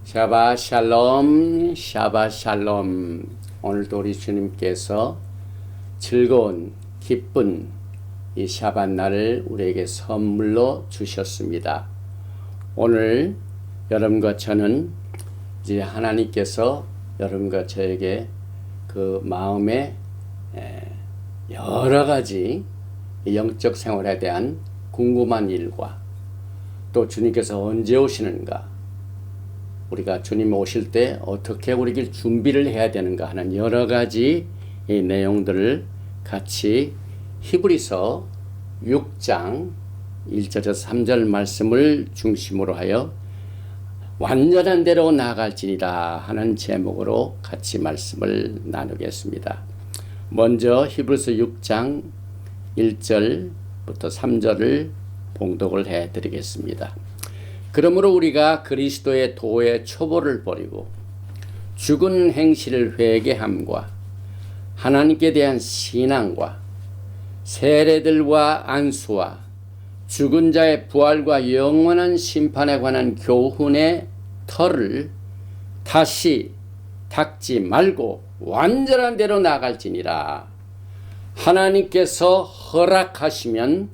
샤바 샬롬, 샤바 샬롬. 오늘도 우리 주님께서 즐거운, 기쁜 이 샤bat 날을 우리에게 선물로 주셨습니다. 오늘 여러분과 저는 이제 하나님께서 여러분과 저에게 그 마음에 여러 가지 영적 생활에 대한 궁금한 일과 또 주님께서 언제 오시는가, 우리가 주님 오실 때 어떻게 우리를 준비를 해야 되는가 하는 여러 가지 이 내용들을 같이 히브리서 6장 1절에서 3절 말씀을 중심으로 하여 완전한 대로 나아갈지니라 하는 제목으로 같이 말씀을 나누겠습니다. 먼저 히브리서 6장 1절부터 3절을 봉독을 해드리겠습니다. 그러므로 우리가 그리스도의 도의 초보를 버리고 죽은 행실을 회개함과 하나님께 대한 신앙과 세례들과 안수와 죽은 자의 부활과 영원한 심판에 관한 교훈의 털을 다시 닦지 말고 완전한 대로 나갈지니라. 하나님께서 허락하시면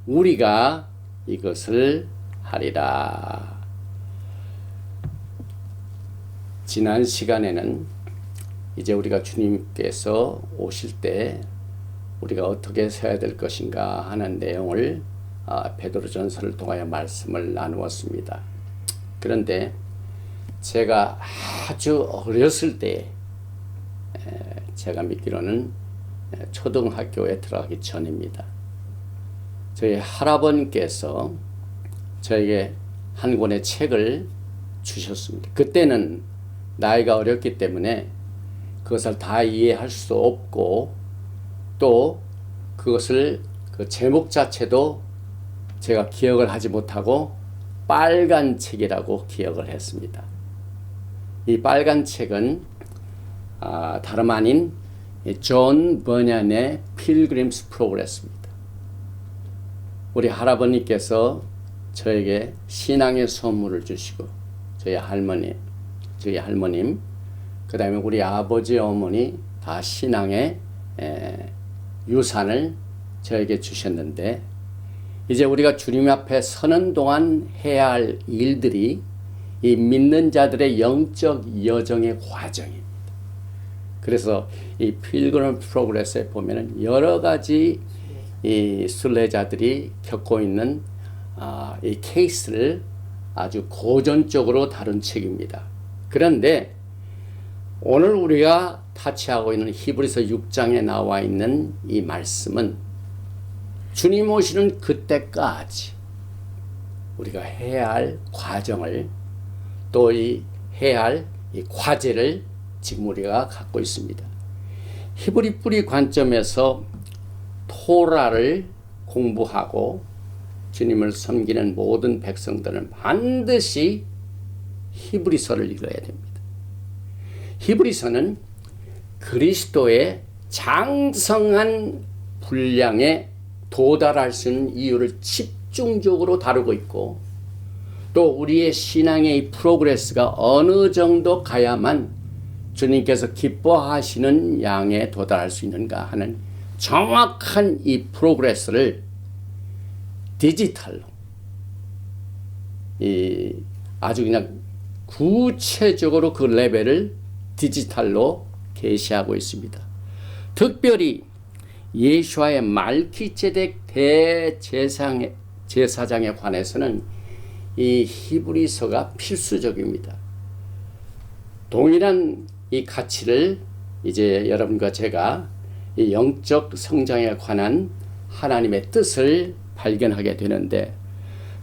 우리가 이것을 하리라. 지난 시간에는 이제 우리가 주님께서 오실 때 우리가 어떻게 서야 될 것인가 하는 내용을 베드로전서를 통하여 말씀을 나누었습니다. 그런데 제가 아주 어렸을 때, 제가 믿기로는 초등학교에 들어가기 전입니다. 저희 할아버님께서 저에게 한 권의 책을 주셨습니다. 그때는 나이가 어렸기 때문에 그것을 다 이해할 수 없고 또 그것을 그 제목 자체도 제가 기억을 하지 못하고 빨간 책이라고 기억을 했습니다. 이 빨간 책은 다름 아닌 존 버년의 필그림스 프로그레스입니다. 우리 할아버님께서 저에게 신앙의 선물을 주시고 저희 할머님, 그 다음에 우리 아버지, 어머니 다 신앙의 유산을 저에게 주셨는데, 이제 우리가 주님 앞에 서는 동안 해야 할 일들이 이 믿는 자들의 영적 여정의 과정입니다. 그래서 이 필그림 프로그레스에 보면은 여러 가지 이 순례자들이 겪고 있는 이 케이스를 아주 고전적으로 다룬 책입니다. 그런데 오늘 우리가 타치하고 있는 히브리서 6장에 나와 있는 이 말씀은 주님 오시는 그때까지 우리가 해야 할 과정을, 또 이 해야 할 이 과제를 지금 우리가 갖고 있습니다. 히브리 뿌리 관점에서 토라를 공부하고 주님을 섬기는 모든 백성들은 반드시 히브리서를 읽어야 됩니다. 히브리서는 그리스도의 장성한 분량에 도달할 수 있는 이유를 집중적으로 다루고 있고, 또 우리의 신앙의 이 프로그레스가 어느 정도 가야만 주님께서 기뻐하시는 양에 도달할 수 있는가 하는 정확한 이 프로그레스를 디지털로 아주 그냥 구체적으로 그 레벨을 디지털로 계시하고 있습니다. 특별히 예수와의 말기ጼ덱 대제사장에 관해서는 이 히브리서가 필수적입니다. 동일한 이 가치를 이제 여러분과 제가 이 영적 성장에 관한 하나님의 뜻을 발견하게 되는데,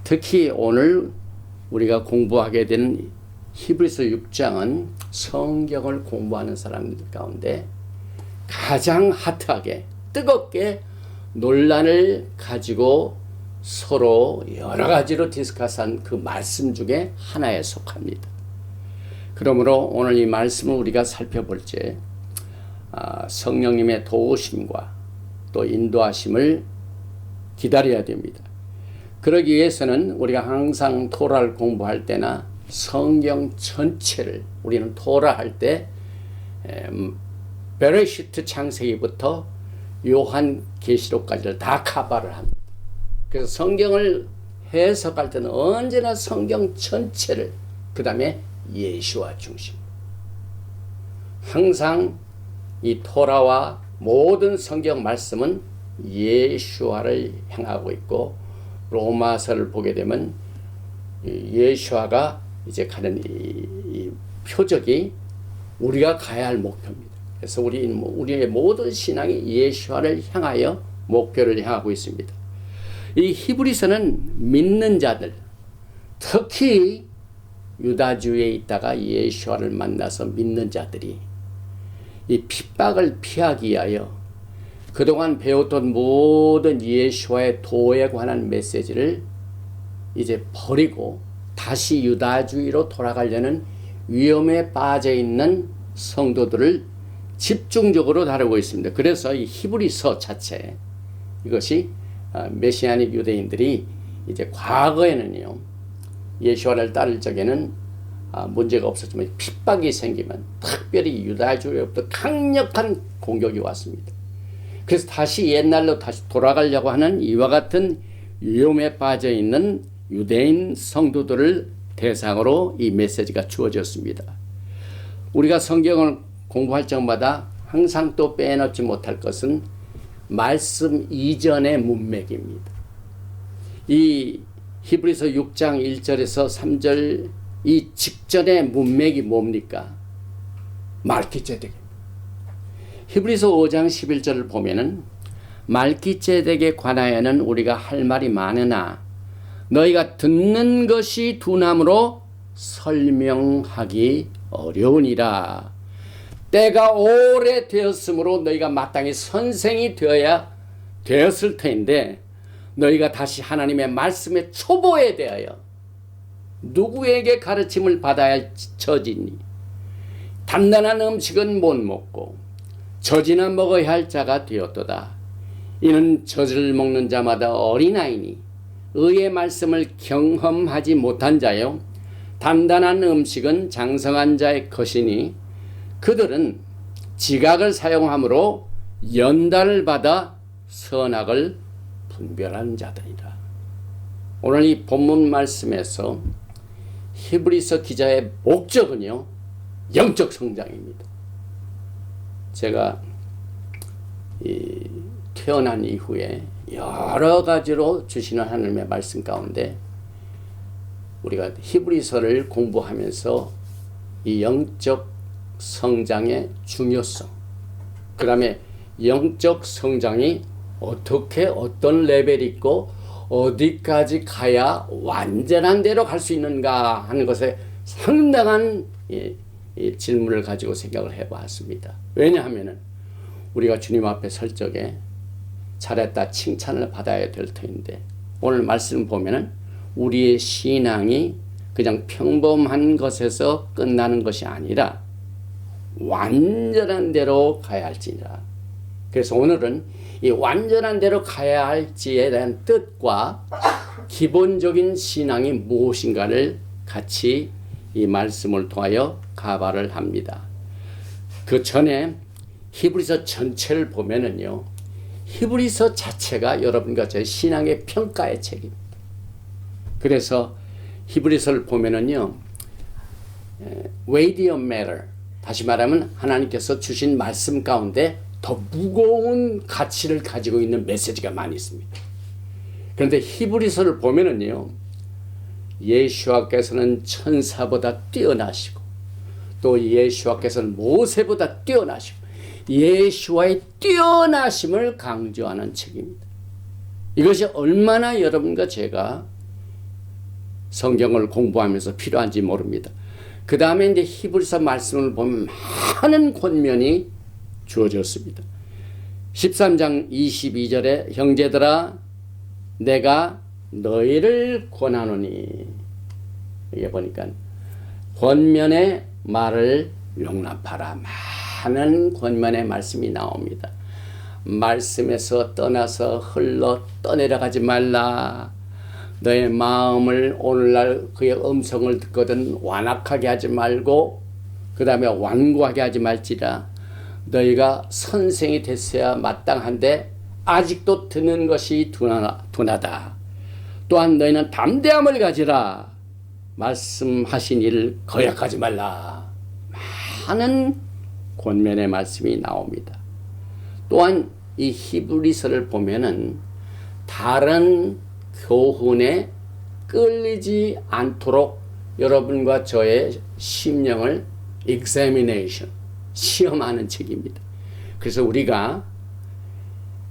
특히 오늘 우리가 공부하게 되는 히브리서 6장은 성경을 공부하는 사람들 가운데 가장 핫하게 뜨겁게 논란을 가지고 서로 여러 가지로 디스커스한 그 말씀 중에 하나에 속합니다. 그러므로 오늘 이 말씀을 우리가 살펴볼 때 성령님의 도우심과 또 인도하심을 기다려야 됩니다. 그러기 위해서는 우리가 항상 토라를 공부할 때나 성경 전체를 우리는 토라 할 때 베레시트 창세기부터 요한 계시록까지를 다 커버를 합니다. 그래서 성경을 해석할 때는 언제나 성경 전체를, 그 다음에 예수와 중심. 항상 이 토라와 모든 성경 말씀은 예수와를 향하고 있고, 로마서를 보게 되면 예수와가 이제 가는 이 표적이 우리가 가야 할 목표입니다. 그래서 우리의 모든 신앙이 예수와를 향하여 목표를 향하고 있습니다. 이 히브리서는 믿는 자들, 특히 유다주에 있다가 예수와를 만나서 믿는 자들이 이 핍박을 피하기 위하여 그동안 배웠던 모든 예수와의 도에 관한 메시지를 이제 버리고 다시 유다주의로 돌아가려는 위험에 빠져 있는 성도들을 집중적으로 다루고 있습니다. 그래서 이 히브리서 자체, 이것이 메시아닉 유대인들이 이제 과거에는요, 예수와를 따를 적에는 문제가 없었지만 핍박이 생기면 특별히 유다주의로부터 강력한 공격이 왔습니다. 그래서 다시 옛날로 다시 돌아가려고 하는 이와 같은 위험에 빠져 있는 유대인 성도들을 대상으로 이 메시지가 주어졌습니다. 우리가 성경을 공부할 적마다 항상 또 빼놓지 못할 것은 말씀 이전의 문맥입니다. 이 히브리서 6장 1절에서 3절 이 직전의 문맥이 뭡니까? 말기ጼ덱입니다. 히브리서 5장 11절을 보면은 말기ጼ덱에 관하여는 우리가 할 말이 많으나 너희가 듣는 것이 둔함으로 설명하기 어려우니라. 때가 오래 되었으므로 너희가 마땅히 선생이 되었을 터인데 너희가 다시 하나님의 말씀의 초보에 대하여 누구에게 가르침을 받아야 할 처지니 단단한 음식은 못 먹고 젖이나 먹어야 할 자가 되었도다. 이는 젖을 먹는 자마다 어린아이니 의의 말씀을 경험하지 못한 자요 단단한 음식은 장성한 자의 것이니 그들은 지각을 사용함으로 연단을 받아 선악을 분별하는 자들이다. 오늘 이 본문 말씀에서 히브리서 기자의 목적은요, 영적 성장입니다. 제가 태어난 이후에 여러 가지로 주시는 하나님의 말씀 가운데 우리가 히브리서를 공부하면서 이 영적 성장의 중요성, 그 다음에 영적 성장이 어떻게 어떤 레벨이 있고 어디까지 가야 완전한 대로 갈 수 있는가 하는 것에 상당한 질문을 가지고 생각을 해봤습니다. 왜냐하면 우리가 주님 앞에 설 적에 잘했다 칭찬을 받아야 될 터인데 오늘 말씀 보면은 우리의 신앙이 그냥 평범한 것에서 끝나는 것이 아니라 완전한 대로 가야 할지니라. 그래서 오늘은 이 완전한 대로 가야 할지에 대한 뜻과 기본적인 신앙이 무엇인가를 같이 이 말씀을 통하여 가발을 합니다. 그 전에 히브리서 전체를 보면은요, 히브리서 자체가 여러분과 제 신앙의 평가의 책입니다. 그래서 히브리서를 보면은요, weightier matter, 다시 말하면 하나님께서 주신 말씀 가운데 더 무거운 가치를 가지고 있는 메시지가 많이 있습니다. 그런데 히브리서를 보면은요, 예수와께서는 천사보다 뛰어나시고 또 예수와께서는 모세보다 뛰어나시고 예수와의 뛰어나심을 강조하는 책입니다. 이것이 얼마나 여러분과 제가 성경을 공부하면서 필요한지 모릅니다. 그 다음에 이제 히브리서 말씀을 보면 많은 권면이 주어졌습니다. 13장 22절에 형제들아 내가 너희를 권하노니, 이게 보니까 권면의 말을 용납하라. 많은 권면의 말씀이 나옵니다. 말씀에서 떠나서 흘러 떠내려가지 말라. 너의 마음을 오늘날 그의 음성을 듣거든 완악하게 하지 말고 그 다음에 완고하게 하지 말지라. 너희가 선생이 됐어야 마땅한데 아직도 듣는 것이 둔하다. 또한 너희는 담대함을 가지라. 말씀하신 일을 거역하지 말라. 많은 권면의 말씀이 나옵니다. 또한 이 히브리서를 보면은 다른 교훈에 끌리지 않도록 여러분과 저의 심령을 examination, 시험하는 책입니다. 그래서 우리가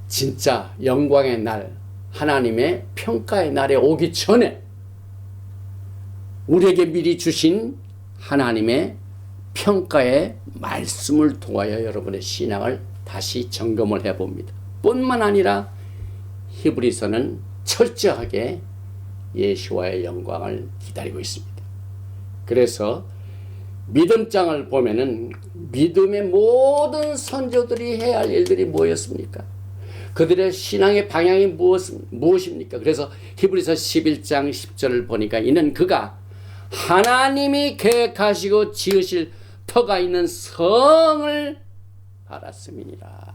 진짜 영광의 날, 하나님의 평가의 날에 오기 전에 우리에게 미리 주신 하나님의 평가의 말씀을 통하여 여러분의 신앙을 다시 점검을 해봅니다. 뿐만 아니라 히브리서는 철저하게 예수와의 영광을 기다리고 있습니다. 그래서 믿음장을 보면은 믿음의 모든 선조들이 해야 할 일들이 뭐였습니까? 그들의 신앙의 방향이 무엇입니까? 그래서 히브리서 11장 10절을 보니까 이는 그가 하나님이 계획하시고 지으실 터가 있는 성을 알았음이니라.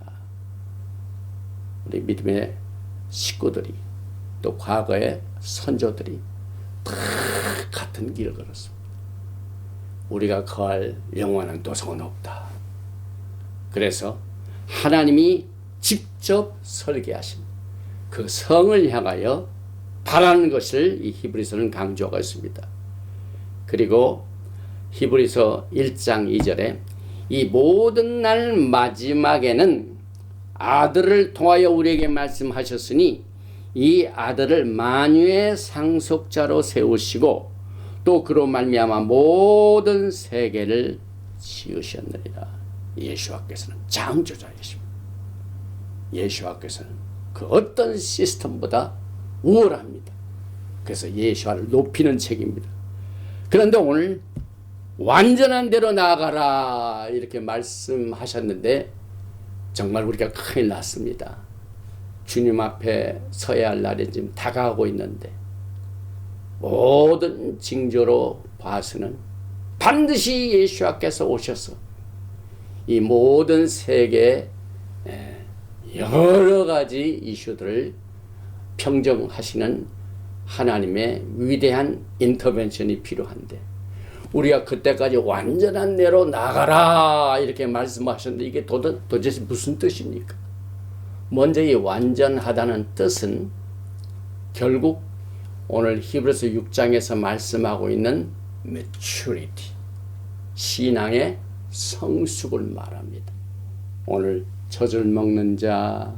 우리 믿음의 식구들이 또 과거의 선조들이 다 같은 길을 걸었습니다. 우리가 거할 영원한 도성은 없다. 그래서 하나님이 직접 설계하신 그 성을 향하여 바라는 것을 이 히브리서는 강조하고 있습니다. 그리고 히브리서 1장 2절에 이 모든 날 마지막에는 아들을 통하여 우리에게 말씀하셨으니 이 아들을 만유의 상속자로 세우시고 또 그로 말미암아 모든 세계를 지으셨느니라. 예수와께서는 창조자이십니다. 예수와께서는 그 어떤 시스템보다 우월합니다. 그래서 예수와를 높이는 책입니다. 그런데 오늘 완전한 대로 나아가라 이렇게 말씀하셨는데 정말 우리가 큰일 났습니다. 주님 앞에 서야 할 날이 지금 다가오고 있는데 모든 징조로 봐서는 반드시 예수께서 오셔서 이 모든 세계의 여러 가지 이슈들을 평정하시는 하나님의 위대한 인터벤션이 필요한데 우리가 그때까지 완전한 대로 나가라 이렇게 말씀하셨는데 이게 도대체 무슨 뜻입니까? 먼저 이 완전하다는 뜻은 결국 오늘 히브리서 6장에서 말씀하고 있는 maturity, 신앙의 성숙을 말합니다. 오늘 젖을 먹는 자,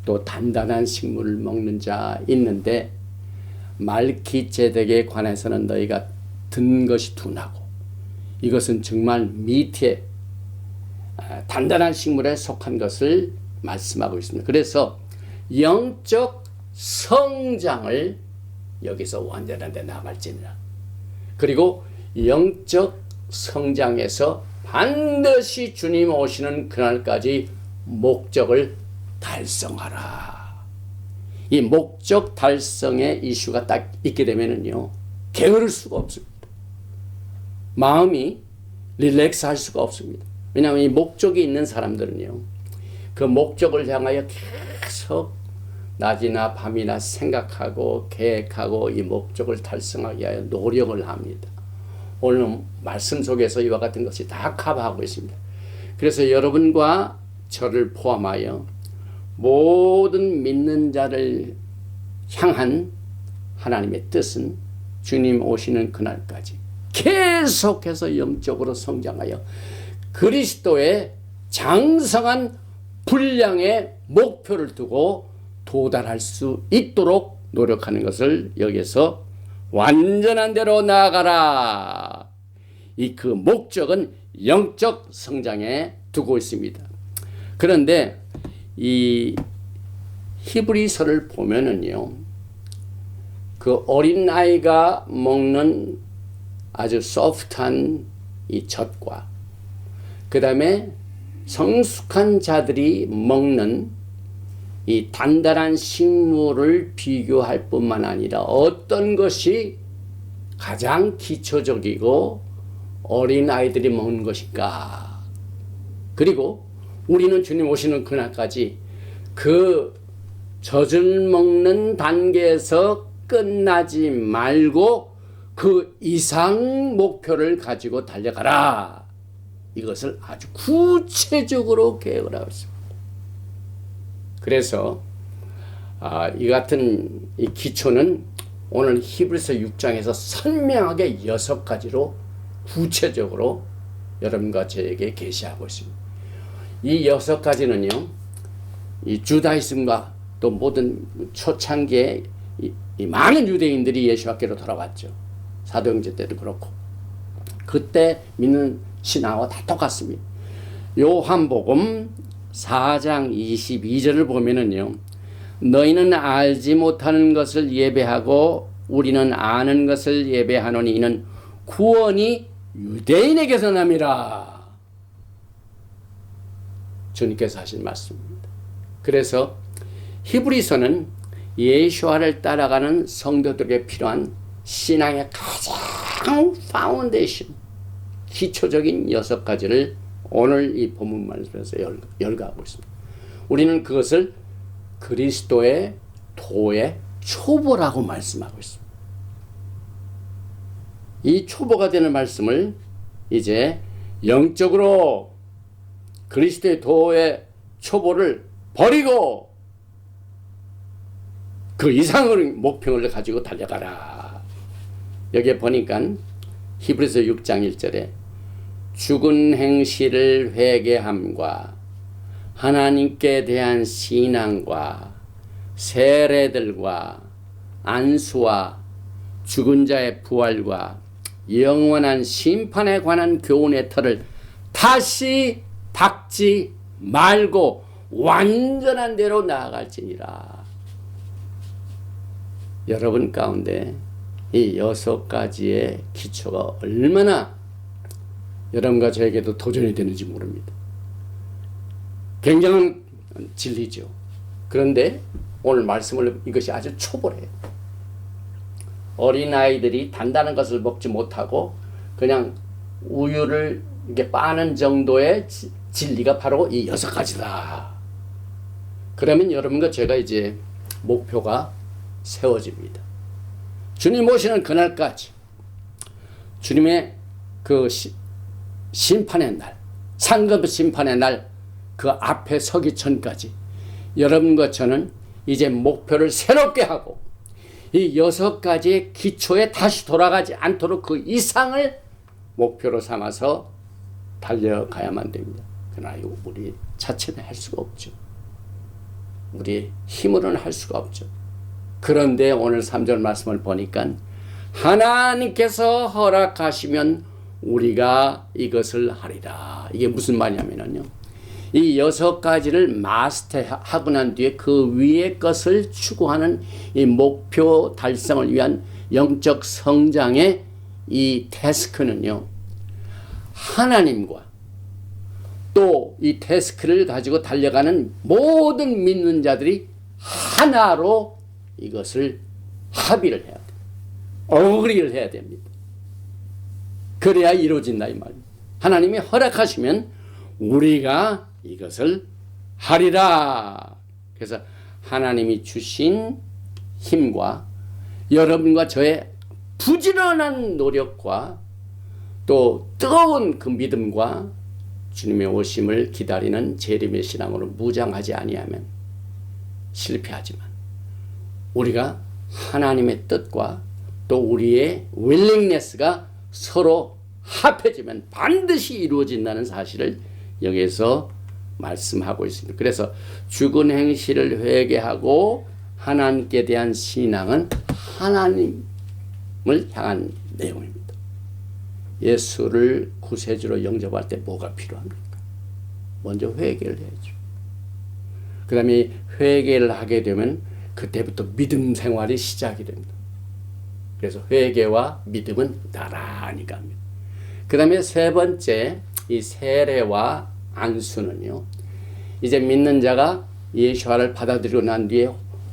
또 단단한 식물을 먹는 자 있는데 말기ጼ덱에 관해서는 너희가 듣는 것이 둔하고 이것은 정말 밑에 단단한 식물에 속한 것을 말씀하고 있습니다. 그래서 영적 성장을 여기서 완전한 데 나갈지니라. 그리고 영적 성장에서 반드시 주님 오시는 그날까지 목적을 달성하라. 이 목적 달성의 이슈가 딱 있게 되면은요, 게으를 수가 없습니다. 마음이 릴렉스 할 수가 없습니다. 왜냐하면 이 목적이 있는 사람들은요, 그 목적을 향하여 계속 낮이나 밤이나 생각하고 계획하고 이 목적을 달성하기 위하여 노력을 합니다. 오늘 말씀 속에서 이와 같은 것이 다 커버하고 있습니다. 그래서 여러분과 저를 포함하여 모든 믿는 자를 향한 하나님의 뜻은 주님 오시는 그날까지 계속해서 영적으로 성장하여 그리스도의 장성한 분량의 목표를 두고 도달할 수 있도록 노력하는 것을 여기서 완전한 대로 나아가라. 그 목적은 영적 성장에 두고 있습니다. 그런데 이 히브리서를 보면은요, 그 어린 아이가 먹는 아주 소프트한 이 젖과 그 다음에 성숙한 자들이 먹는 이 단단한 식물을 비교할 뿐만 아니라 어떤 것이 가장 기초적이고 어린 아이들이 먹는 것인가. 그리고 우리는 주님 오시는 그날까지 그 젖을 먹는 단계에서 끝나지 말고 그 이상 목표를 가지고 달려가라. 이것을 아주 구체적으로 계획을 하고 있습니다. 그래서 이 같은 이 기초는 오늘 히브리서 6장에서 선명하게 6가지로 구체적으로 여러분과 저에게 계시하고 있습니다. 이 6가지는요, 이 주다이즘과 또 모든 초창기에 이 많은 유대인들이 예수학교로 돌아왔죠. 사도행전 때도 그렇고. 그때 믿는 신앙과 다 똑같습니다. 요한복음 4장 22절을 보면은요, 너희는 알지 못하는 것을 예배하고 우리는 아는 것을 예배하노니 이는 구원이 유대인에게서 남이라. 주님께서 하신 말씀입니다. 그래서 히브리서는 예수와를 따라가는 성도들에게 필요한 신앙의 가장 파운데이션, 기초적인 6가지를 오늘 이 본문 말씀에서 열거하고 있습니다. 우리는 그것을 그리스도의 도의 초보라고 말씀하고 있습니다. 이 초보가 되는 말씀을 이제 영적으로 그리스도의 도의 초보를 버리고 그 이상의 목표를 가지고 달려가라. 여기에 보니까 히브리서 6장 1절에 죽은 행실을 회개함과 하나님께 대한 신앙과 세례들과 안수와 죽은 자의 부활과 영원한 심판에 관한 교훈의 틀을 다시 닦지 말고 완전한 대로 나아갈지니라. 여러분 가운데 이 6가지의 기초가 얼마나 여러분과 저에게도 도전이 되는지 모릅니다. 굉장한 진리죠. 그런데 오늘 말씀을 이것이 아주 초보래요. 어린아이들이 단단한 것을 먹지 못하고 그냥 우유를 이렇게 빠는 정도의 진리가 바로 이 6가지다. 그러면 여러분과 제가 이제 목표가 세워집니다. 주님 오시는 그날까지 주님의 그 심판의 날, 상급 심판의 날 그 앞에 서기 전까지 여러분과 저는 이제 목표를 새롭게 하고 이 6가지의 기초에 다시 돌아가지 않도록 그 이상을 목표로 삼아서 달려가야만 됩니다. 그러나 우리 자체는 할 수가 없죠. 우리 힘으로는 할 수가 없죠. 그런데 오늘 3절 말씀을 보니까 하나님께서 허락하시면 우리가 이것을 하리라. 이게 무슨 말이냐면요, 이 6가지를 마스터하고 난 뒤에 그 위의 것을 추구하는 이 목표 달성을 위한 영적 성장의 이 태스크는요, 하나님과 또 이 태스크를 가지고 달려가는 모든 믿는 자들이 하나로 이것을 합의를 해야 돼요. 어그리를 해야 됩니다. 그래야 이루어진다 이 말입니다. 하나님이 허락하시면 우리가 이것을 하리라. 그래서 하나님이 주신 힘과 여러분과 저의 부지런한 노력과 또 뜨거운 그 믿음과 주님의 오심을 기다리는 재림의 신앙으로 무장하지 아니하면 실패하지만 우리가 하나님의 뜻과 또 우리의 윌링네스가 서로 합해지면 반드시 이루어진다는 사실을 여기에서 말씀하고 있습니다. 그래서 죽은 행실을 회개하고 하나님께 대한 신앙은 하나님을 향한 내용입니다. 예수를 구세주로 영접할 때 뭐가 필요합니까? 먼저 회개를 해야죠. 그 다음에 회개를 하게 되면 그때부터 믿음 생활이 시작이 됩니다. 그래서 회개와 믿음은 나란히 갑니다. 그 다음에 3번째 이 세례와 안수는요, 이제 믿는 자가 예수와를 받아들이고 난 뒤에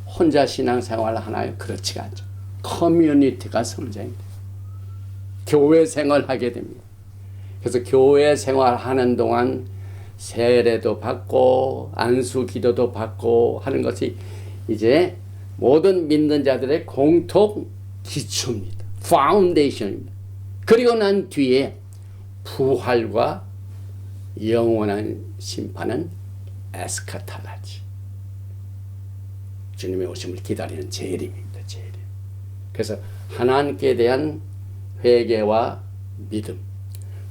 혼자 신앙생활을 하나요? 그렇지가 않죠. 커뮤니티가 성장이 돼요. 교회 생활하게 됩니다. 그래서 교회 생활하는 동안 세례도 받고 안수 기도도 받고 하는 것이 이제 모든 믿는 자들의 공통 기초입니다. 파운데이션입니다. 그리고 난 뒤에 부활과 영원한 심판은 에스카탈라지. 주님의 오심을 기다리는 재림입니다. 재림. 그래서 하나님께 대한 회개와 믿음,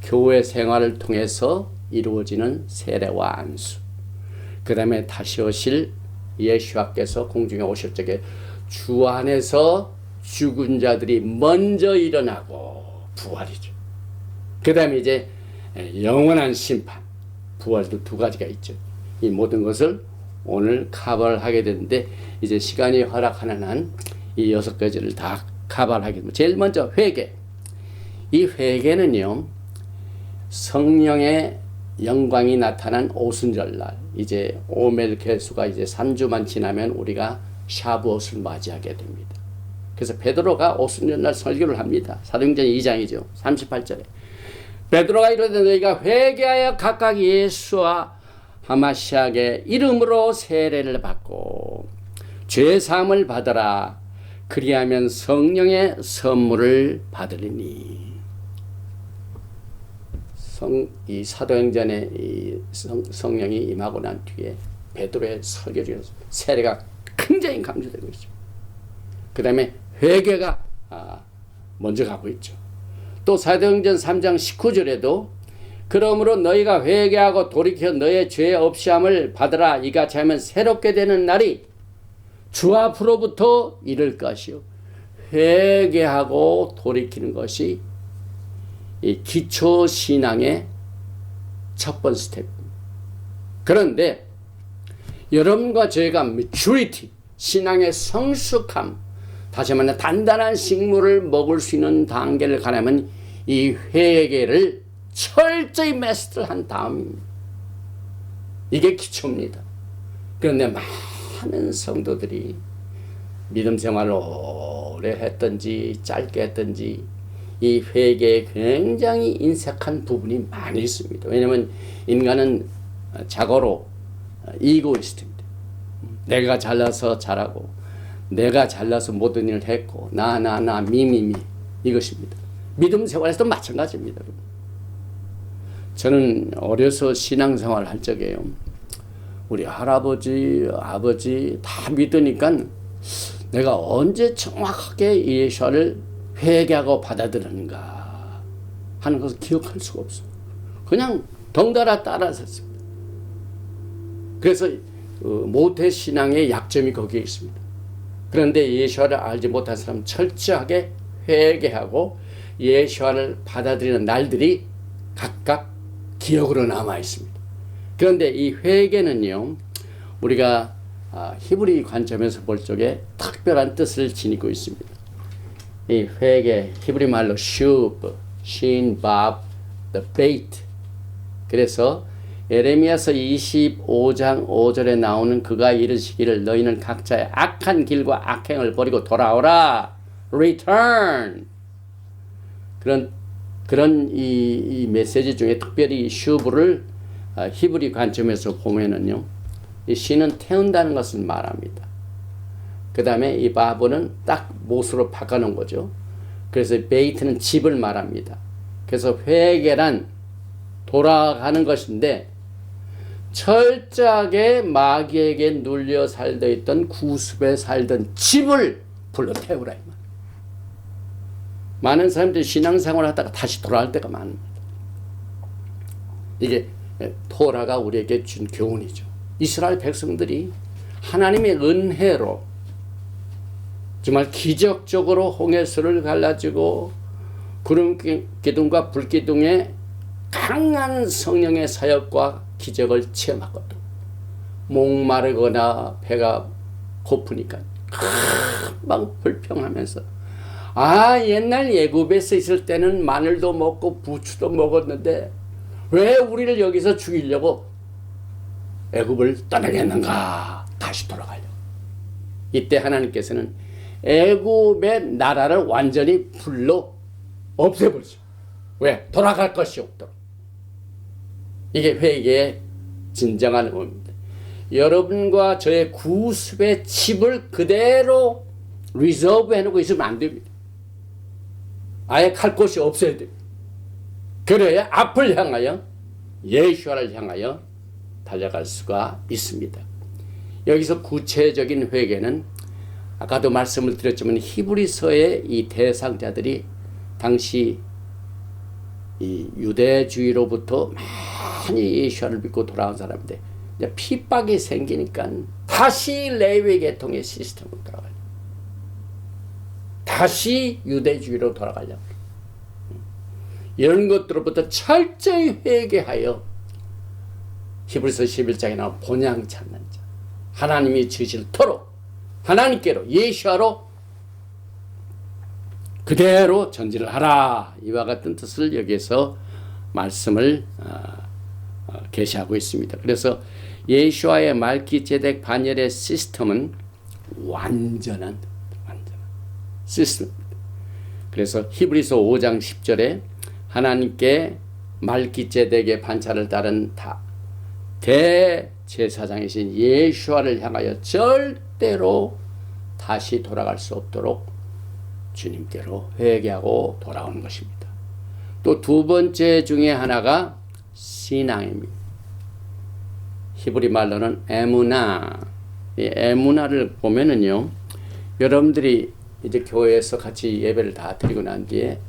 교회 생활을 통해서 이루어지는 세례와 안수, 그 다음에 다시 오실 예수께서 공중에 오실 적에 주 안에서 죽은 자들이 먼저 일어나고 부활이죠. 그 다음에 이제 영원한 심판, 부활도 두 가지가 있죠. 이 모든 것을 오늘 커버를 하게 되는데 이제 시간이 허락하는 한 이 6가지를 다 커버를 하게 됩니다. 제일 먼저 회개. 이 회개는요, 성령의 영광이 나타난 오순절날, 이제 오멜 개수가 이제 3주만 지나면 우리가 샤브옷을 맞이하게 됩니다. 그래서 베드로가 오순절날 설교를 합니다. 사도행전 2장이죠. 38절에. 베드로가 이르되 너희가 회개하여 각각 예수와 하마시아의 이름으로 세례를 받고 죄 사함을 받으라. 그리하면 성령의 선물을 받으리니. 이 사도행전에 이 성령이 임하고 난 뒤에 베드로의 설교 중에서 세례가 굉장히 강조되고 있죠. 그 다음에 회개가 먼저 가고 있죠. 또 사도행전 3장 19절에도 그러므로 너희가 회개하고 돌이켜 너의 죄 없이함을 받으라. 이같이 하면 새롭게 되는 날이 주 앞으로부터 이를 것이요. 회개하고 돌이키는 것이 이 기초 신앙의 첫 번째 스텝입니다. 그런데 여러분과 저희가 maturity, 신앙의 성숙함, 다시 말해 단단한 식물을 먹을 수 있는 단계를 가려면 이 회개를 철저히 마스터한 다음입니다. 이게 기초입니다. 그런데 많은 성도들이 믿음 생활을 오래 했든지 짧게 했든지 이 회개에 굉장히 인색한 부분이 많이 있습니다. 왜냐하면 인간은 자고로 이고이스트입니다. 내가 잘나서 잘하고 내가 잘나서 모든 일을 했고 나 미미미 이것입니다. 믿음 생활에서도 마찬가지입니다. 저는 어려서 신앙생활을 할 적에요. 우리 할아버지, 아버지 다 믿으니까 내가 언제 정확하게 예수를 회개하고 받아들였는가 하는 것을 기억할 수가 없어요. 그냥 덩달아 따라섰습니다. 그래서 모태신앙의 약점이 거기에 있습니다. 그런데 예수를 알지 못한 사람은 철저하게 회개하고 예수를 받아들이는 날들이 각각 기억으로 남아 있습니다. 그런데 이 회개는요, 우리가 히브리 관점에서 볼 적에 특별한 뜻을 지니고 있습니다. 이 회개, 히브리 말로 슈브, 신, 밥, the bait. 그래서 에레미야서 25장 5절에 나오는 그가 이르시기를 너희는 각자의 악한 길과 악행을 버리고 돌아오라. return. 그런 이 메시지 중에 특별히 슈브를 히브리 관점에서 보면은요, 이 신은 태운다는 것을 말합니다. 그 다음에 이 바브는 딱 못으로 바꿔놓은 거죠. 그래서 베이트는 집을 말합니다. 그래서 회개란 돌아가는 것인데 철저하게 마귀에게 눌려 살다 있던 구습에 살던 집을 불러 태우라 이 말. 많은 사람들이 신앙생활을 하다가 다시 돌아갈 때가 많습니다. 이게 토라가 우리에게 준 교훈이죠. 이스라엘 백성들이 하나님의 은혜로 정말 기적적으로 홍해수를 갈라지고 구름 기둥과 불 기둥의 강한 성령의 사역과 기적을 체험하거든. 목마르거나 배가 고프니까 금방 불평하면서 옛날 애굽에서 있을 때는 마늘도 먹고 부추도 먹었는데 왜 우리를 여기서 죽이려고 애굽을 떠나겠는가 다시 돌아가려고. 이때 하나님께서는 애굽의 나라를 완전히 불러 없애버리죠. 왜? 돌아갈 것이 없도록. 이게 회개의 진정한 의미입니다. 여러분과 저의 구습의 칩을 그대로 리저브 해놓고 있으면 안 됩니다. 아예 갈 곳이 없어야 됩니다. 그래야 앞을 향하여 예수와를 향하여 달려갈 수가 있습니다. 여기서 구체적인 회개는 아까도 말씀을 드렸지만 히브리서의 이 대상자들이 당시 이 유대주의로부터 많이 예수와를 믿고 돌아온 사람인데 이제 핍박이 생기니까 다시 레위 계통의 시스템으로 돌아가요. 다시 유대주의로 돌아가려고. 이런 것들로부터 철저히 회개하여 히브리서 11장에 나온 본향 찾는 자, 하나님이 주실 터로 하나님께로 예수와로 그대로 전진을 하라. 이와 같은 뜻을 여기에서 말씀을 계시하고 있습니다. 그래서 예수와의 말기제덱 반열의 시스템은 완전한 시스템입니다. 그래서 히브리서 5장 10절에 하나님께 말기제덱의 반차를 따른 대제사장이신 예수와를 향하여 절대로 다시 돌아갈 수 없도록 주님께로 회개하고 돌아오는 것입니다. 또 두 번째 중에 하나가 신앙입니다. 히브리 말로는 에무나. 이 에무나를 보면은요, 여러분들이 이제 교회에서 같이 예배를 다 드리고 난 뒤에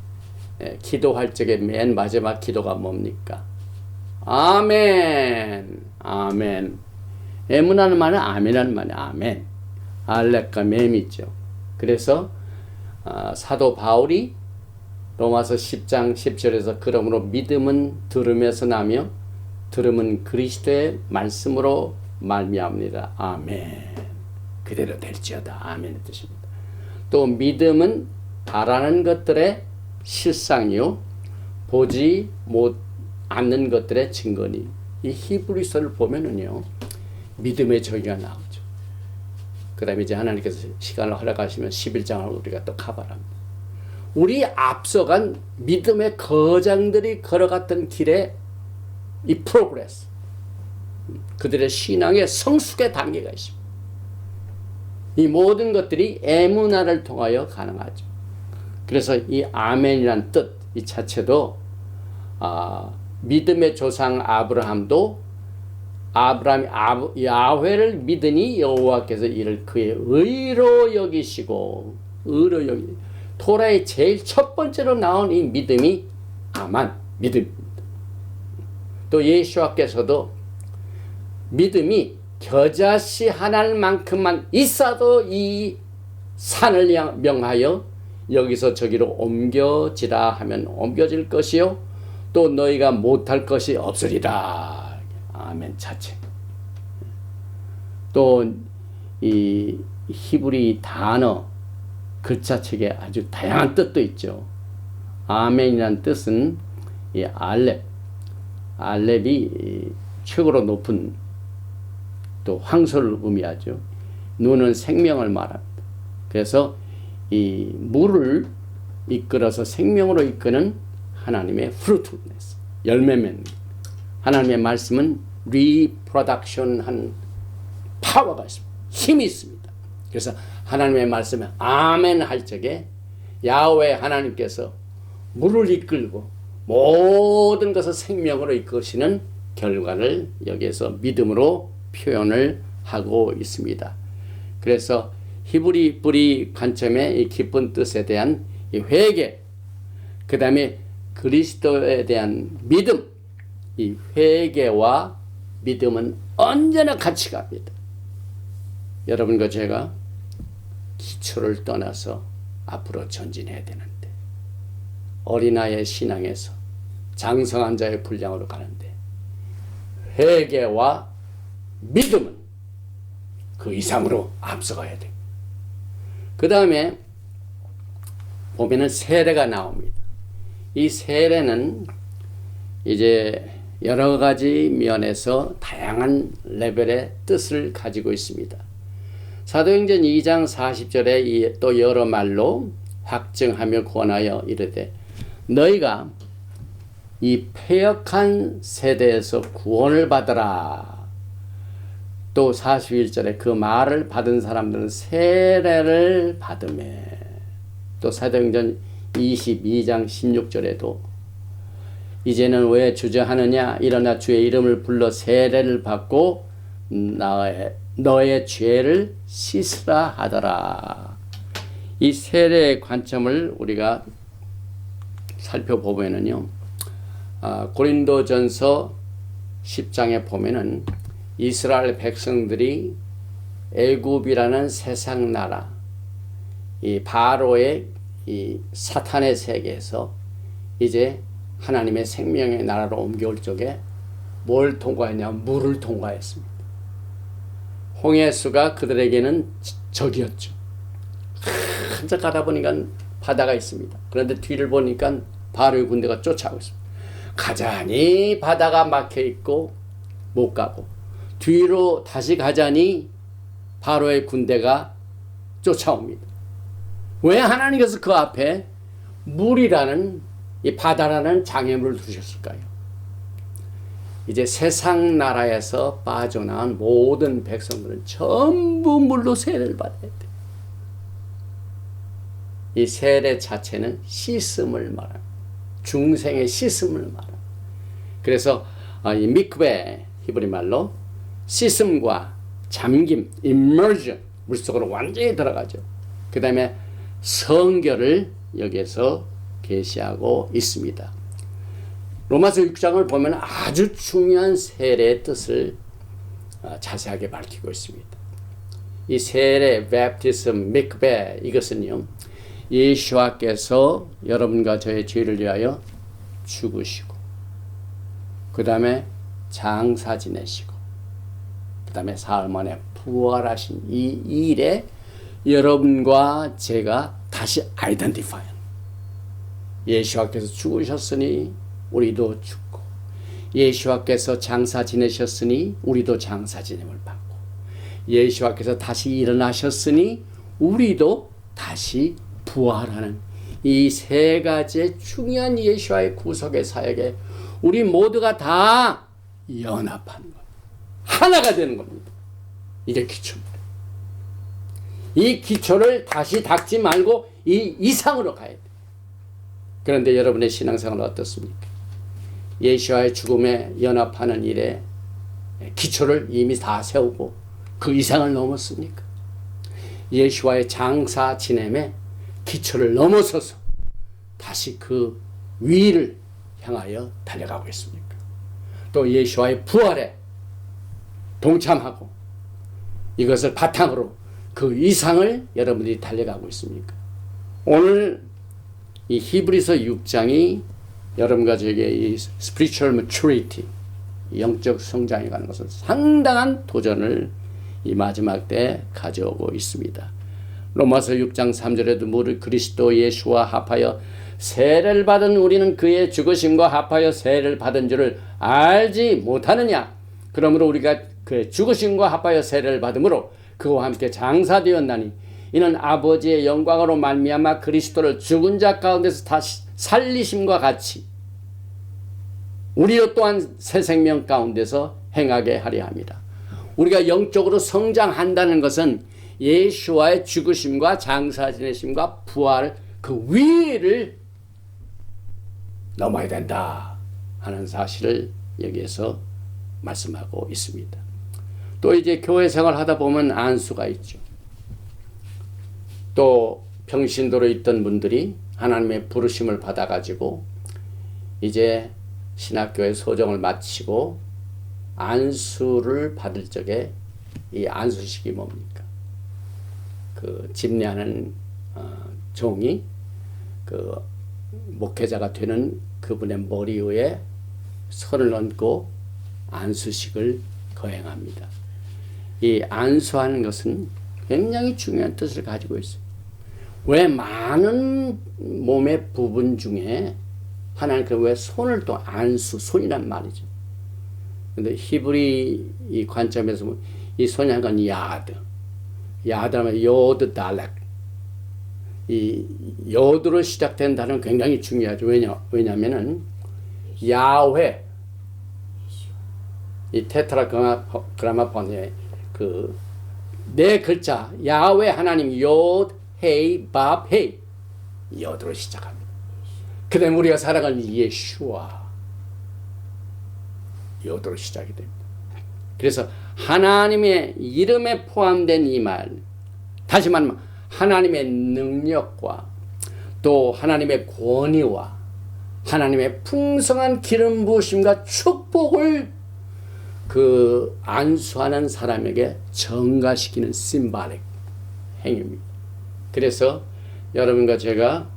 기도할 적에 맨 마지막 기도가 뭡니까? 아멘, 아멘. 에무나는 말은 아멘이라는 말이 아멘. 알렉과 mem이죠. 그래서 사도 바울이 로마서 10장 10절에서 그러므로 믿음은 들음에서 나며 들음은 그리스도의 말씀으로 말미암니다. 아멘. 그대로 될지어다. 아멘의 뜻입니다. 또 믿음은 바라는 것들의 실상이요 보지 못 않는 것들의 증거니. 이 히브리서를 보면은요 믿음의 저기가 나오죠. 그 다음에 이제 하나님께서 시간을 허락하시면 11장을 우리가 또 커버합니다. 우리 앞서간 믿음의 거장들이 걸어갔던 길에 이 프로그레스, 그들의 신앙의 성숙의 단계가 있습니다. 이 모든 것들이 에무나를 통하여 가능하죠. 그래서 이 아멘이라는 뜻, 이 자체도 믿음의 조상 아브라함도 아브라함이 야훼를 믿으니 여호와께서 이를 그의 의로 여기시고, 의로 여기, 토라의 제일 첫 번째로 나온 이 믿음이 믿음입니다. 또 예수와께서도 믿음이 겨자씨 하나만큼만 있어도 이 산을 명하여 여기서 저기로 옮겨지라 하면 옮겨질 것이요 또 너희가 못할 것이 없으리라. 아멘 자체. 또 이 히브리 단어 글자책에 아주 다양한 뜻도 있죠. 아멘이라는 뜻은 이 알렙이 최고로 높은 또 황소를 의미하죠. 눈은 생명을 말합니다. 그래서 이 물을 이끌어서 생명으로 이끄는 하나님의 fruitfulness, 열매 맺는 하나님의 말씀은 리프로덕션한 파워가 있습니다. 힘이 있습니다. 그래서 하나님의 말씀에 아멘 할 적에 야훼 하나님께서 물을 이끌고 모든 것을 생명으로 이끄시는 결과를 여기에서 믿음으로 표현을 하고 있습니다. 그래서 히브리 뿌리 관점의 이 깊은 뜻에 대한 이 회개, 그 다음에 그리스도에 대한 믿음, 이 회개와 믿음은 언제나 같이 갑니다. 여러분과 제가 기초를 떠나서 앞으로 전진해야 되는데, 어린아이의 신앙에서 장성한 자의 분량으로 가는데 회개와 믿음은 그 이상으로 앞서가야 돼. 그 다음에 보면은 세례가 나옵니다. 이 세례는 이제 여러 가지 면에서 다양한 레벨의 뜻을 가지고 있습니다. 사도행전 2장 40절에 또 여러 말로 확증하며 권하여 이르되 너희가 이 패역한 세대에서 구원을 받으라. 또 41절에 그 말을 받은 사람들은 세례를 받으매. 또 사도행전 22장 16절에도 이제는 왜 주저하느냐 일어나 주의 이름을 불러 세례를 받고 너의 죄를 씻으라 하더라. 이 세례의 관점을 우리가 살펴보면은요, 고린도전서 10장에 보면은 이스라엘 백성들이 애굽이라는 세상 나라, 이 바로의 이 사탄의 세계에서 이제 하나님의 생명의 나라로 옮겨올 적에 뭘 통과했냐? 물을 통과했습니다. 홍해수가 그들에게는 적이었죠. 한참 가다 보니까 바다가 있습니다. 그런데 뒤를 보니까 바로의 군대가 쫓아오고 있습니다. 가자니 바다가 막혀 있고 못 가고, 뒤로 다시 가자니 바로의 군대가 쫓아옵니다. 왜 하나님께서 그 앞에 물이라는 이 바다라는 장애물을 두셨을까요? 이제 세상 나라에서 빠져나온 모든 백성들은 전부 물로 세례를 받아야 돼. 이 세례 자체는 씻음을 말합니다. 중생의 씻음을 말합니다. 그래서 이 미크베 히브리 말로 씻음과 잠김, immersion, 물속으로 완전히 들어가죠. 그 다음에 성결을 여기에서 계시하고 있습니다. 로마서 6장을 보면 아주 중요한 세례의 뜻을 자세하게 밝히고 있습니다. 이 세례, baptism, mikveh, 이것은요, 예수와께서 여러분과 저의 죄를 위하여 죽으시고, 그 다음에 장사 지내시고, 그 다음에 사흘 만에 부활하신 이 일에 여러분과 제가 다시 아이덴티파이. 예수와께서 죽으셨으니 우리도 죽고, 예수와께서 장사 지내셨으니 우리도 장사 지냄을 받고, 예수와께서 다시 일어나셨으니 우리도 다시 부활하는 이 세 가지의 중요한 예수와의 구속의 사역에 우리 모두가 다 연합하는 것, 하나가 되는 겁니다. 이게 기초입니다. 이 기초를 다시 닦지 말고 이 이상으로 가야 돼요. 그런데 여러분의 신앙생활은 어떻습니까? 예수와의 죽음에 연합하는 일에 기초를 이미 다 세우고 그 이상을 넘었습니까? 예수와의 장사 지냄에 기초를 넘어서서 다시 그 위를 향하여 달려가고 있습니까? 또 예수와의 부활에 동참하고 이것을 바탕으로 그 이상을 여러분들이 달려가고 있습니까? 오늘 이 히브리서 6장이 여러분과 저에게 이 spiritual maturity, 영적 성장에 가는 것은 상당한 도전을 이 마지막 때 가져오고 있습니다. 로마서 6장 3절에도 무릇 그리스도 예수와 합하여 세례를 받은 우리는 그의 죽으심과 합하여 세례를 받은 줄을 알지 못하느냐? 그러므로 우리가 그의 죽으심과 합하여 세례를 받음으로 그와 함께 장사되었나니 이는 아버지의 영광으로 말미암아 그리스도를 죽은 자 가운데서 다시 살리심과 같이 우리도 또한 새 생명 가운데서 행하게 하려 합니다. 우리가 영적으로 성장한다는 것은 예수와의 죽으심과 장사 지내심과 부활 그 위를 넘어야 된다 하는 사실을 여기에서 말씀하고 있습니다. 또 이제 교회 생활 하다 보면 안수가 있죠. 또 평신도로 있던 분들이 하나님의 부르심을 받아가지고 이제 신학교의 소정을 마치고 안수를 받을 적에 이 안수식이 뭡니까? 그 집례하는 종이 그 목회자가 되는 그분의 머리 위에 손을 얹고 안수식을 거행합니다. 이 안수하는 것은 굉장히 중요한 뜻을 가지고 있어요. 왜 많은 몸의 부분 중에 하나님께서 왜 손을 또 안수, 손이란 말이죠. 근데 히브리 이 관점에서 이 손이라는 건 야드, 야다면 요드 달렉. 이 요드로 시작된 단어는 굉장히 중요하죠. 왜냐면은 야훼, 이 테트라그라마폰의 그 네 글자 야훼 하나님 요드 헤이 밥 헤이 요드로 시작합니다. 그다음에 우리가 살아가는 예슈아 요드로 시작이 됩니다. 그래서 하나님의 이름에 포함된 이 말, 다시 말하면 하나님의 능력과 또 하나님의 권위와 하나님의 풍성한 기름 부으심과 축복을 그 안수하는 사람에게 전가시키는 심발릭 행위입니다. 그래서 여러분과 제가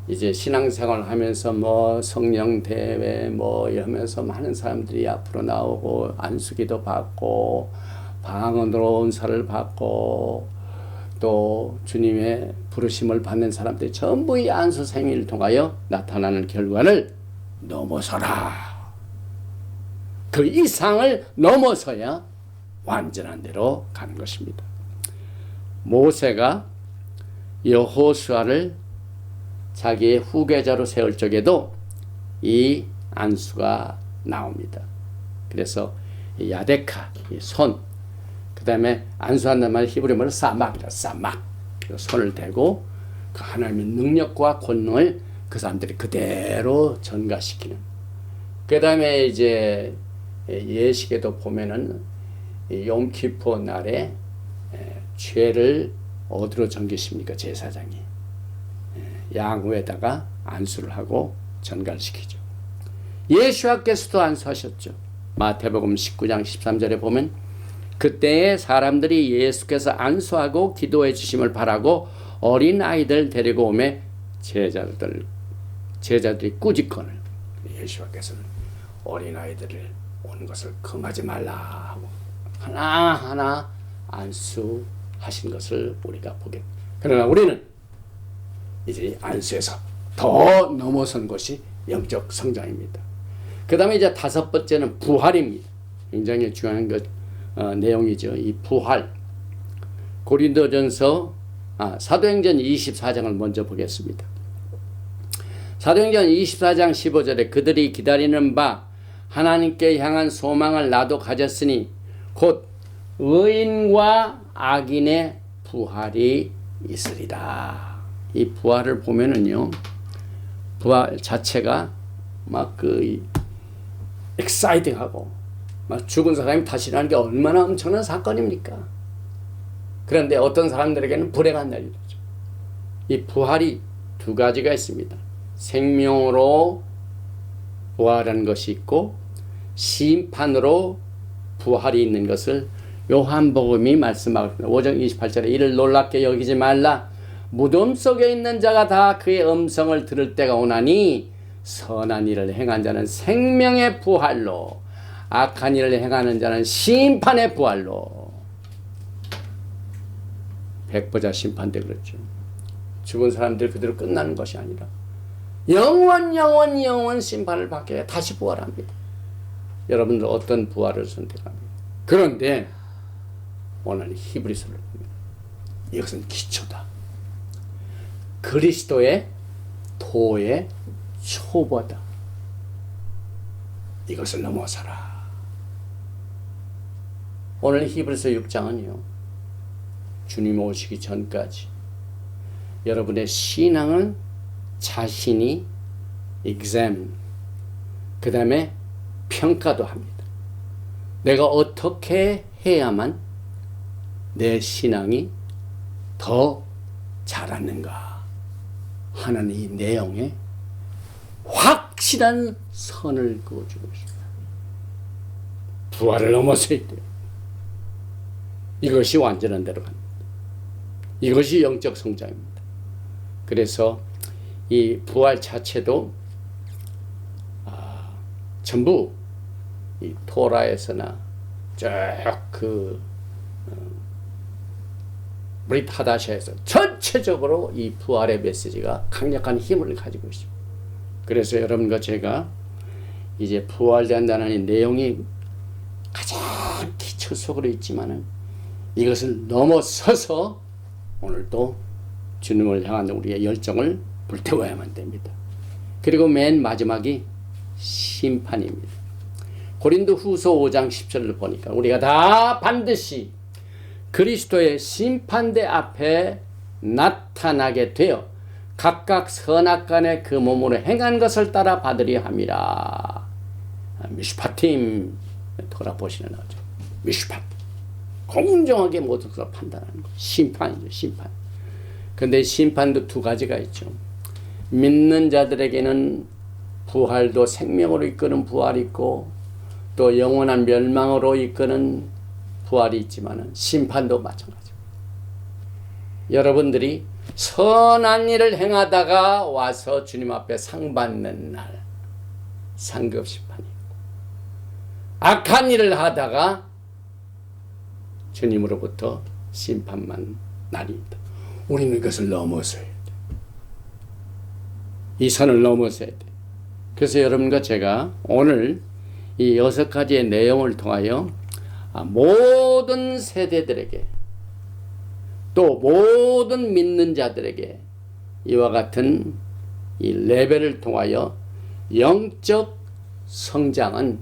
이제 신앙생활을 하면서 뭐 성령 대회 뭐 이러면서 많은 사람들이 앞으로 나오고 안수기도 받고 방언으로 은사를 받고 또 주님의 부르심을 받는 사람들이 전부 이 안수 생일을 통하여 나타나는 결과를 넘어서라. 그 이상을 넘어서야 완전한 대로 가는 것입니다. 모세가 여호수아를 자기의 후계자로 세울 적에도 이 안수가 나옵니다. 그래서 야데카, 손, 그 다음에 안수한다는 말 히브리 말로 사막이다. 사막. 손을 대고 그 하나님의 능력과 권능을 그 사람들이 그대로 전가시키는. 그 다음에 이제 예식에도 보면은 욤키포 날에 죄를 어디로 전기십니까? 제사장이 양후에다가 안수를 하고 전가를 시키죠. 예수께서도 안수하셨죠. 마태복음 19장 13절에 보면 그때에 사람들이 예수께서 안수하고 기도해 주심을 바라고 어린 아이들 데리고 오매 제자들이 꾸짖거늘. 예수께서는 어린 아이들을 오는 것을 금하지 말라 하고 하나하나 안수하신 것을 우리가 보게. 그러나 우리는 이제 안수에서 더 넘어선 것이 영적 성장입니다. 그 다음에 이제 다섯 번째는 부활입니다. 굉장히 중요한 내용이죠. 이 부활. 고린도전서 사도행전 24장을 먼저 보겠습니다. 사도행전 24장 15절에 그들이 기다리는 바 하나님께 향한 소망을 나도 가졌으니 곧 의인과 악인의 부활이 있으리라. 이 부활을 보면은요, 부활 자체가 막 exciting하고 막 죽은 사람이 다시 나는 게 얼마나 엄청난 사건입니까? 그런데 어떤 사람들에게는 불행한 날이죠. 이 부활이 두 가지가 있습니다. 생명으로 부활하는 것이 있고 심판으로 부활이 있는 것을 요한복음이 말씀하고 있습니다. 5장 28절에 이를 놀랍게 여기지 말라. 무덤 속에 있는 자가 다 그의 음성을 들을 때가 오나니 선한 일을 행한 자는 생명의 부활로 악한 일을 행하는 자는 심판의 부활로. 백보자 심판대 그렇죠. 죽은 사람들 그대로 끝나는 것이 아니라 영원 심판을 받게 다시 부활합니다. 여러분들 어떤 부활을 선택합니까? 그런데 오늘 히브리서를 보면 이것은 기초다. 그리스도의 도의 초보다. 이것을 넘어서라. 오늘 히브리서 6장은요. 주님 오시기 전까지 여러분의 신앙은 자신이 examine, 그 다음에 평가도 합니다. 내가 어떻게 해야만 내 신앙이 더 자랐는가 하는 이 내용에 확실한 선을 그어주고 있습니다. 부활을 넘어서야 돼요. 이것이 완전한 대로 갑니다. 이것이 영적 성장입니다. 그래서 이 부활 자체도 전부 이 토라에서나 브릿 하다샤에서 전체적으로 이 부활의 메시지가 강력한 힘을 가지고 있습니다. 그래서 여러분과 제가 이제 부활된다는 이 내용이 가장 기초 속으로 있지만은 이것을 넘어서서 오늘도 주님을 향한 우리의 열정을 불태워야만 됩니다. 그리고 맨 마지막이 심판입니다. 고린도 후서 5장 10절을 보니까 우리가 다 반드시 그리스도의 심판대 앞에 나타나게 되어 각각 선악간에 그 몸으로 행한 것을 따라 받으려 함이라. 미슈파팀 돌아보시는 거죠. 미슈파. 공정하게 모든 것을 판단하는 것. 심판이죠. 심판. 그런데 심판도 두 가지가 있죠. 믿는 자들에게는 부활도 생명으로 이끄는 부활이 있고 또 영원한 멸망으로 이끄는 부활이 있지만 심판도 마찬가지입니다. 여러분들이 선한 일을 행하다가 와서 주님 앞에 상 받는 날 상급 심판이 있고 악한 일을 하다가 주님으로부터 심판만 날입니다. 우리는 이것을 넘어서야 돼. 이 선을 넘어서야 돼. 그래서 여러분과 제가 오늘 이 6가지의 내용을 통하여 모든 세대들에게 또 모든 믿는 자들에게 이와 같은 이 레벨을 통하여 영적 성장은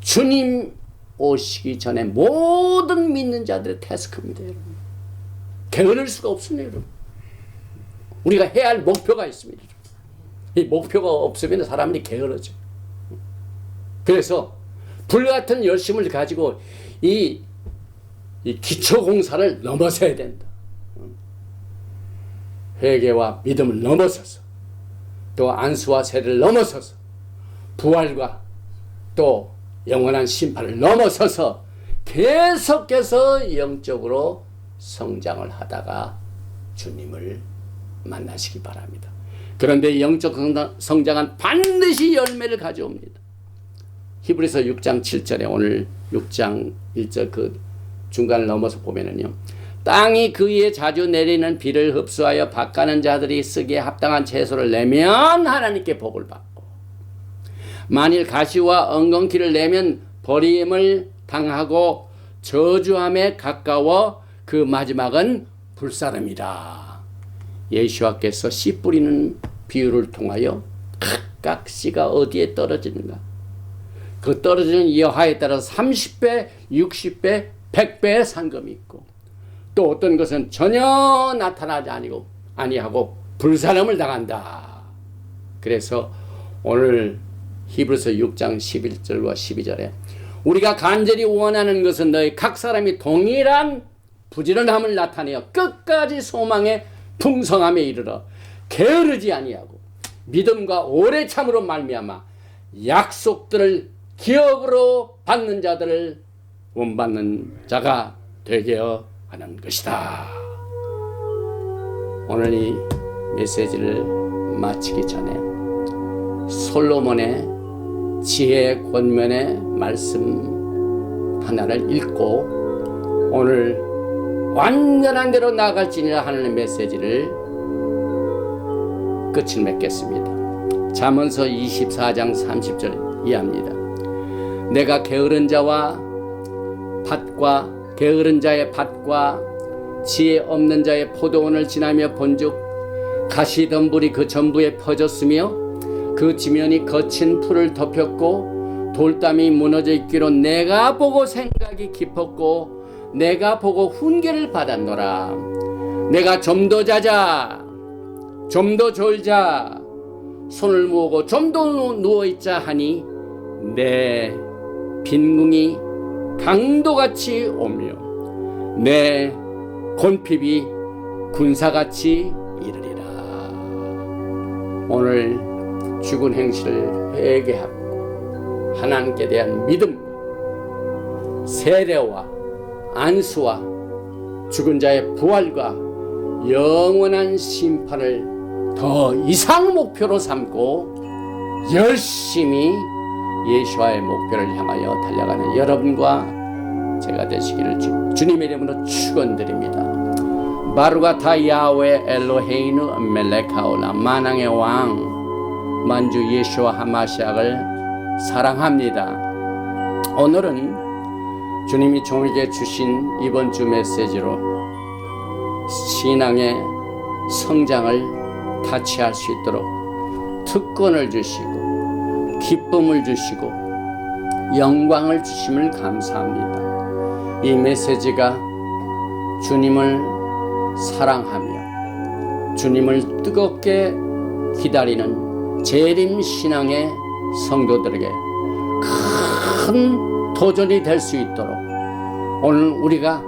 주님 오시기 전에 모든 믿는 자들의 태스크입니다. 여러분. 게으를 수가 없습니다. 여러분. 우리가 해야 할 목표가 있습니다. 이 목표가 없으면 사람들이 게으르죠. 그래서 불같은 열심을 가지고 이 기초공사를 넘어서야 된다. 회개와 믿음을 넘어서서 또 안수와 세례를 넘어서서 부활과 또 영원한 심판을 넘어서서 계속해서 영적으로 성장을 하다가 주님을 만나시기 바랍니다. 그런데 영적 성장은 반드시 열매를 가져옵니다. 히브리서 6장 7절에 오늘 6장 1절 그 중간을 넘어서 보면은요. 땅이 그 위에 자주 내리는 비를 흡수하여 밭가는 자들이 쓰기에 합당한 채소를 내면 하나님께 복을 받고 만일 가시와 엉겅퀴를 내면 버림을 당하고 저주함에 가까워 그 마지막은 불사름이라. 예수와께서 씨 뿌리는 비유를 통하여 각각 씨가 어디에 떨어지는가 그 떨어지는 여하에 따라서 30배, 60배, 100배의 상금이 있고 또 어떤 것은 전혀 나타나지 아니하고 불사름을 당한다. 그래서 오늘 히브리서 6장 11절과 12절에 우리가 간절히 원하는 것은 너희 각 사람이 동일한 부지런함을 나타내어 끝까지 소망의 풍성함에 이르러 게으르지 아니하고 믿음과 오래 참으로 말미암아 약속들을 기업으로 받는 자들을 원받는 자가 되게 하는 것이다. 오늘 이 메시지를 마치기 전에 솔로몬의 지혜 권면의 말씀 하나를 읽고 오늘 완전한 대로 나아갈지니라 하는 메시지를 끝을 맺겠습니다. 잠언서 24장 30절 이하입니다. 내가 게으른 자와 밭과 게으른 자의 밭과 지혜 없는 자의 포도원을 지나며 본즉 가시덤불이 그 전부에 퍼졌으며 그 지면이 거친 풀을 덮였고 돌담이 무너져 있기로 내가 보고 생각이 깊었고 내가 보고 훈계를 받았노라. 내가 좀 더 자자 좀 더 졸자 손을 모으고 좀 더 누워있자 하니 내 빈궁이 강도같이 오며 내 곤핍이 군사같이 이르리라. 오늘 죽은 행실을 회개하고 하나님께 대한 믿음, 세례와 안수와 죽은 자의 부활과 영원한 심판을 더 이상 목표로 삼고 열심히 예수와의 목표를 향하여 달려가는 여러분과 제가 되시기를 주님의 이름으로 축원드립니다. 바루가타 야훼 엘로헤이누 멜레카올라. 만왕의 왕 만주 예수와 하마시아를 사랑합니다. 오늘은 주님이 저에게 주신 이번 주 메시지로 신앙의 성장을 같이 할 수 있도록 특권을 주시고 기쁨을 주시고 영광을 주심을 감사합니다. 이 메시지가 주님을 사랑하며 주님을 뜨겁게 기다리는 재림신앙의 성도들에게 큰 도전이 될 수 있도록 오늘 우리가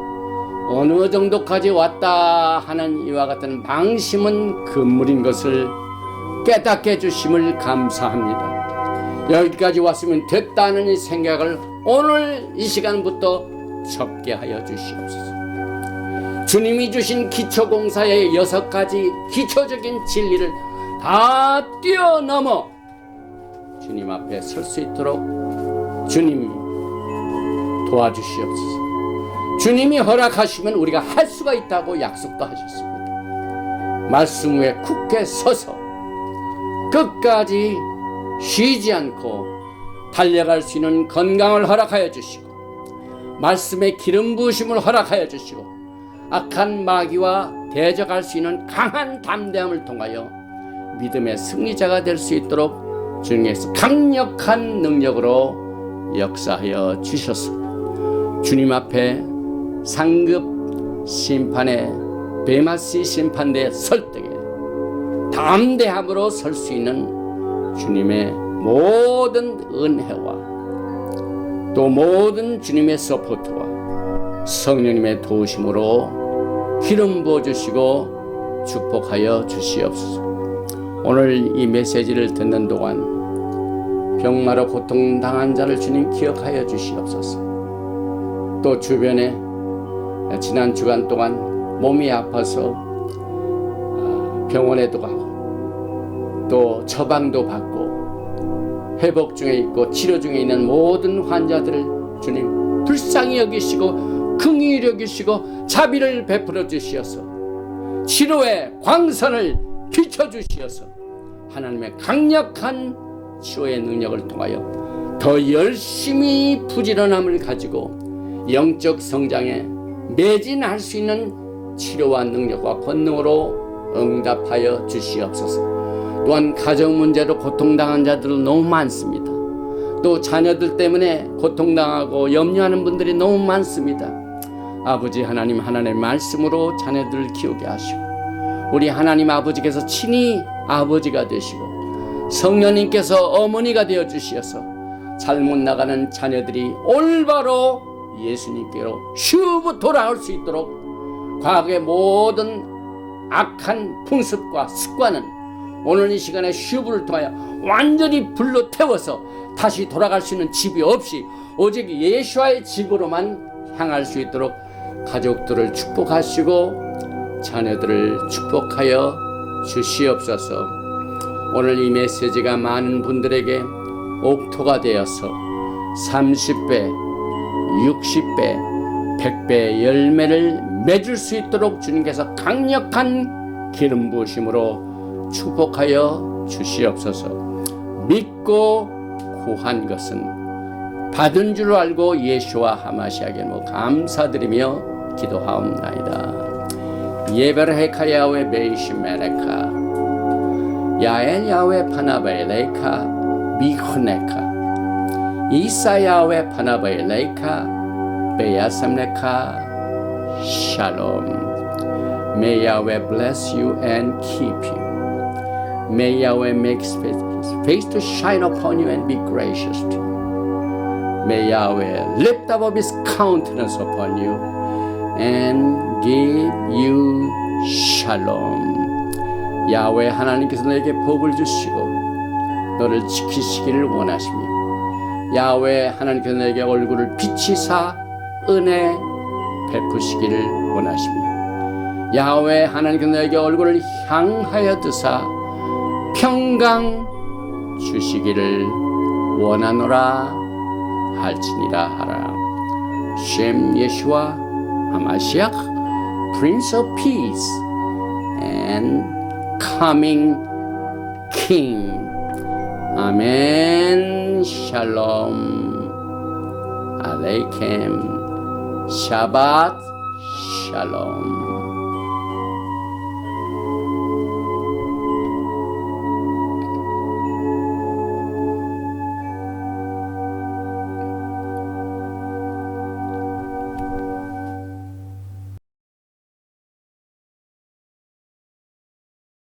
어느 정도까지 왔다 하는 이와 같은 방심은 금물인 것을 깨닫게 해주심을 감사합니다. 여기까지 왔으면 됐다는 이 생각을 오늘 이 시간부터 접게 하여 주시옵소서. 주님이 주신 기초공사의 6가지 기초적인 진리를 다 뛰어넘어 주님 앞에 설 수 있도록 주님 도와주시옵소서. 주님이 허락하시면 우리가 할 수가 있다고 약속도 하셨습니다. 말씀 위에 굳게 서서 끝까지 쉬지 않고 달려갈 수 있는 건강을 허락하여 주시고 말씀의 기름 부으심을 허락하여 주시고 악한 마귀와 대적할 수 있는 강한 담대함을 통하여 믿음의 승리자가 될 수 있도록 주님께서 강력한 능력으로 역사하여 주셨습니다. 주님 앞에 상급 심판의 베마시 심판대에 설 때에 담대함으로 설 수 있는 주님의 모든 은혜와 또 모든 주님의 서포트와 성령님의 도우심으로 기름 부어주시고 축복하여 주시옵소서. 오늘 이 메시지를 듣는 동안 병마로 고통당한 자를 주님 기억하여 주시옵소서. 또 주변에 지난 주간 동안 몸이 아파서 병원에도 가고 또 처방도 받고 회복 중에 있고 치료 중에 있는 모든 환자들을 주님 불쌍히 여기시고 긍휼히 여기시고 자비를 베풀어 주시어서 치료의 광선을 비춰주시어서 하나님의 강력한 치료의 능력을 통하여 더 열심히 부지런함을 가지고 영적 성장에 매진할 수 있는 치료와 능력과 권능으로 응답하여 주시옵소서. 또한 가정 문제로 고통당한 자들은 너무 많습니다. 또 자녀들 때문에 고통당하고 염려하는 분들이 너무 많습니다. 아버지 하나님, 하나님의 말씀으로 자녀들을 키우게 하시고 우리 하나님 아버지께서 친히 아버지가 되시고 성령님께서 어머니가 되어 주시어서 잘못 나가는 자녀들이 올바로 예수님께로 슈브 돌아올 수 있도록 과거의 모든 악한 풍습과 습관은 오늘 이 시간에 슈브를 통하여 완전히 불로 태워서 다시 돌아갈 수 있는 집이 없이 오직 예수와의 집으로만 향할 수 있도록 가족들을 축복하시고 자녀들을 축복하여 주시옵소서. 오늘 이 메시지가 많은 분들에게 옥토가 되어서 30배, 60배, 100배 열매를 맺을 수 있도록 주님께서 강력한 기름 부으심으로 축복하여 주시옵소서. 믿고 구한 것은 받은 줄 알고 예수와 하마시아게로 감사드리며 기도하옵나이다. 예베르헤카 야훼 베이시메레카 야엘 야훼 파나바엘레카 미후네카 이사 야훼 파나바엘레카 베야삼레카 샬롬. May Yahweh bless you and keep you. May Yahweh make his face to shine upon you and be gracious to you. May Yahweh lift up his countenance upon you and give you shalom. 야훼 하나님께서 너에게 복을 주시고 너를 지키시기를 원하시며 야훼 하나님께서 너에게 얼굴을 비치사 은혜 베푸시기를 원하시며 야훼 하나님께서 너에게 얼굴을 향하여 드사 평강 주시기를 원하노라 할지니라 하라. 셴 예수와 하마시아 Prince of Peace and Coming King. 아멘. 샬롬 알레이켐. 샤ባት 샬롬.